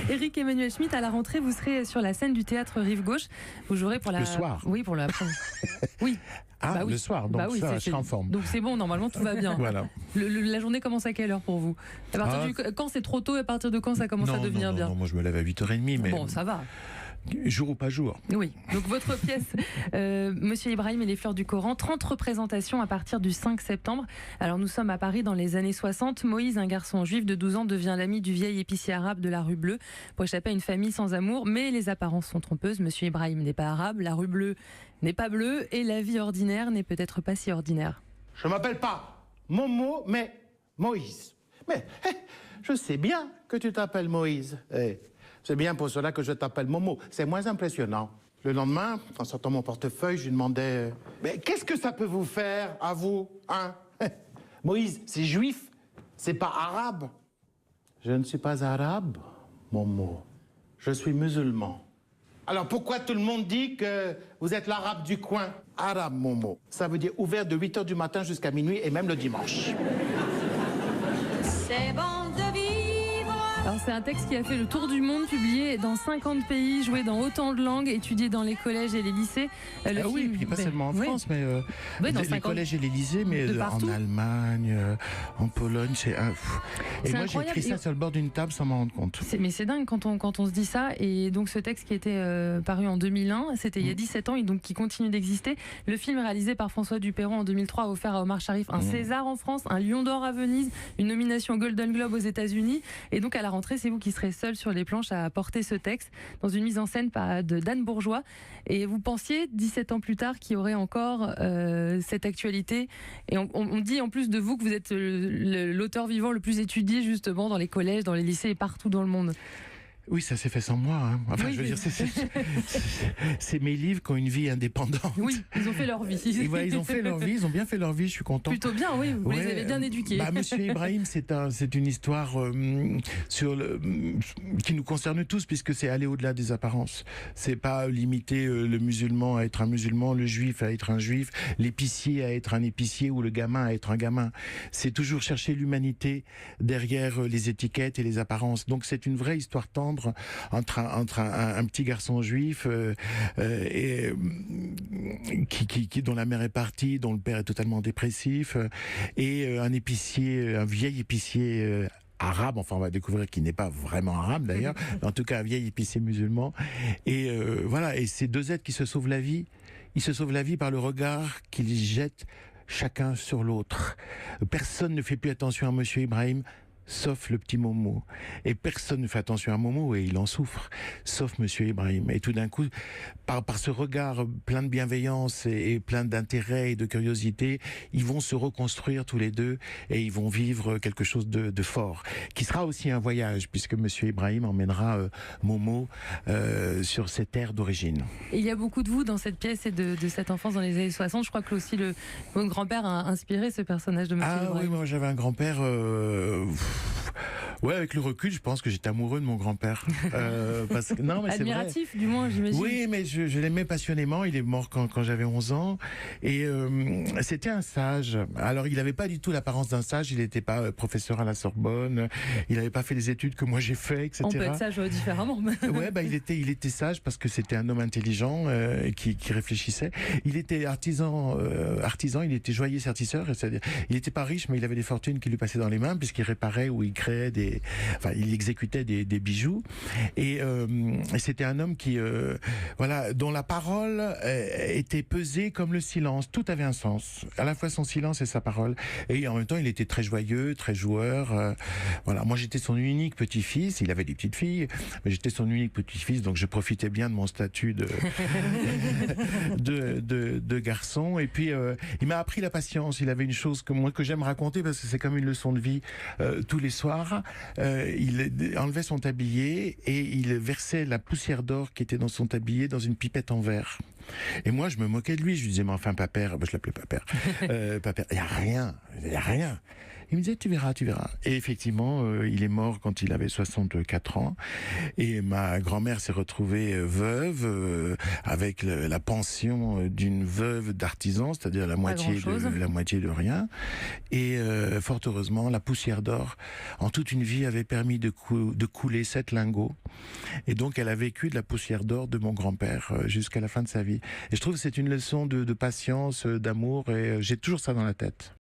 Éric Emmanuel Schmitt, à la rentrée, vous serez sur la scène du théâtre Rive Gauche. Vous jouerez pour la... Le soir. Oui, pour la... Oui. Ah, oui. le soir, donc oui, ça, je serai en forme. Donc c'est bon, normalement tout va bien. Voilà. La journée commence à quelle heure pour vous? Quand c'est trop tôt, à partir de quand ça commence à devenir bien? Non, moi je me lève à 8h30. Mais bon, ça va. Jour ou pas jour. Oui, donc votre pièce, Monsieur Ibrahim et les fleurs du Coran, 30 représentations à partir du 5 septembre. Alors nous sommes à Paris dans les années 60. Moïse, un garçon juif de 12 ans, devient l'ami du vieil épicier arabe de la rue Bleue pour échapper à une famille sans amour. Mais les apparences sont trompeuses. Monsieur Ibrahim n'est pas arabe, la rue Bleue n'est pas bleue et la vie ordinaire n'est peut-être pas si ordinaire. Je m'appelle pas Momo, mais Moïse. Mais je sais bien que tu t'appelles Moïse. C'est bien pour cela que je t'appelle Momo. C'est moins impressionnant. Le lendemain, en sortant mon portefeuille, je lui demandais mais qu'est-ce que ça peut vous faire, à vous, hein? Moïse, c'est juif, c'est pas arabe. Je ne suis pas arabe, Momo. Je suis musulman. Alors pourquoi tout le monde dit que vous êtes l'arabe du coin? Arabe, Momo. Ça veut dire ouvert de 8h du matin jusqu'à minuit et même le dimanche. C'est bon de vivre. Alors c'est un texte qui a fait le tour du monde, publié dans 50 pays, joué dans autant de langues, étudié dans les collèges et les lycées. Oui, et puis pas seulement en France, mais dans les collèges et les lycées, mais en Allemagne, en Pologne, Et moi j'ai écrit ça sur le bord d'une table sans m'en rendre compte. Mais c'est dingue quand on se dit ça. Et donc ce texte qui était paru en 2001, c'était il y a 17 ans et donc qui continue d'exister. Le film réalisé par François Dupeyron en 2003 a offert à Omar Sharif un César en France, un Lion d'Or à Venise, une nomination Golden Globe aux États-Unis. Et donc à la rentrée, c'est vous qui serez seul sur les planches à porter ce texte dans une mise en scène de Dan Bourgeois. Et vous pensiez 17 ans plus tard qu'il y aurait encore cette actualité. Et on dit en plus de vous que vous êtes l'auteur vivant le plus étudié justement dans les collèges, dans les lycées et partout dans le monde. Oui, ça s'est fait sans moi. Hein. Enfin, oui, je veux dire, c'est mes livres qui ont une vie indépendante. Oui, ils ont fait leur vie. Ouais, ils ont fait leur vie, ils ont bien fait leur vie, je suis content. Plutôt bien, oui, vous les avez bien éduqués. Monsieur Ibrahim, c'est une histoire qui nous concerne tous, puisque c'est aller au-delà des apparences. C'est pas limiter le musulman à être un musulman, le juif à être un juif, l'épicier à être un épicier ou le gamin à être un gamin. C'est toujours chercher l'humanité derrière les étiquettes et les apparences. Donc c'est une vraie histoire tendre entre un petit garçon juif dont la mère est partie, dont le père est totalement dépressif, et un vieil épicier arabe, enfin on va découvrir qu'il n'est pas vraiment arabe d'ailleurs, en tout cas un vieil épicier musulman, et voilà, et ces deux êtres qui se sauvent la vie, ils se sauvent la vie par le regard qu'ils jettent chacun sur l'autre. Personne ne fait plus attention à Monsieur Ibrahim, sauf le petit Momo. Et personne ne fait attention à Momo et il en souffre, sauf Monsieur Ibrahim. Et tout d'un coup, par ce regard plein de bienveillance et plein d'intérêt et de curiosité, ils vont se reconstruire tous les deux et ils vont vivre quelque chose de fort, qui sera aussi un voyage, puisque Monsieur Ibrahim emmènera Momo sur ses terres d'origine. Et il y a beaucoup de vous dans cette pièce et de cette enfance dans les années 60. Je crois que aussi votre grand-père a inspiré ce personnage de Monsieur Ibrahim. Ah oui, moi j'avais un grand-père... Ouais, avec le recul, je pense que j'étais amoureux de mon grand-père. Non, mais admiratif, c'est vrai. Du moins, j'imagine. Oui, mais je l'aimais passionnément. Il est mort quand j'avais 11 ans. Et c'était un sage. Alors, il n'avait pas du tout l'apparence d'un sage. Il n'était pas professeur à la Sorbonne. Il n'avait pas fait les études que moi j'ai fait, etc. On peut être sage différemment. Ouais, il était sage parce que c'était un homme intelligent qui réfléchissait. Il était artisan. Il était joaillier sertisseur. C'est-à-dire, il n'était pas riche, mais il avait des fortunes qui lui passaient dans les mains puisqu'il réparait ou il créait il exécutait des bijoux. Et c'était un homme qui, dont la parole était pesée comme le silence. Tout avait un sens. À la fois son silence et sa parole. Et en même temps, il était très joyeux, très joueur. Moi, j'étais son unique petit-fils. Il avait des petites filles, mais j'étais son unique petit-fils, donc je profitais bien de mon statut de garçon. Et puis, il m'a appris la patience. Il avait une chose que j'aime raconter parce que c'est comme une leçon de vie tous les soirs. Il enlevait son tablier et il versait la poussière d'or qui était dans son tablier dans une pipette en verre. Et moi, je me moquais de lui. Je lui disais, mais enfin, Papère, je l'appelais Papère. Papère, il y a rien. Il me disait, tu verras. Et effectivement, il est mort quand il avait 64 ans. Et ma grand-mère s'est retrouvée veuve, avec la pension d'une veuve d'artisan, c'est-à-dire la moitié de rien. Et fort heureusement, la poussière d'or, en toute une vie, avait permis de couler 7 lingots Et donc, elle a vécu de la poussière d'or de mon grand-père jusqu'à la fin de sa vie. Et je trouve que c'est une leçon de patience, d'amour, et j'ai toujours ça dans la tête.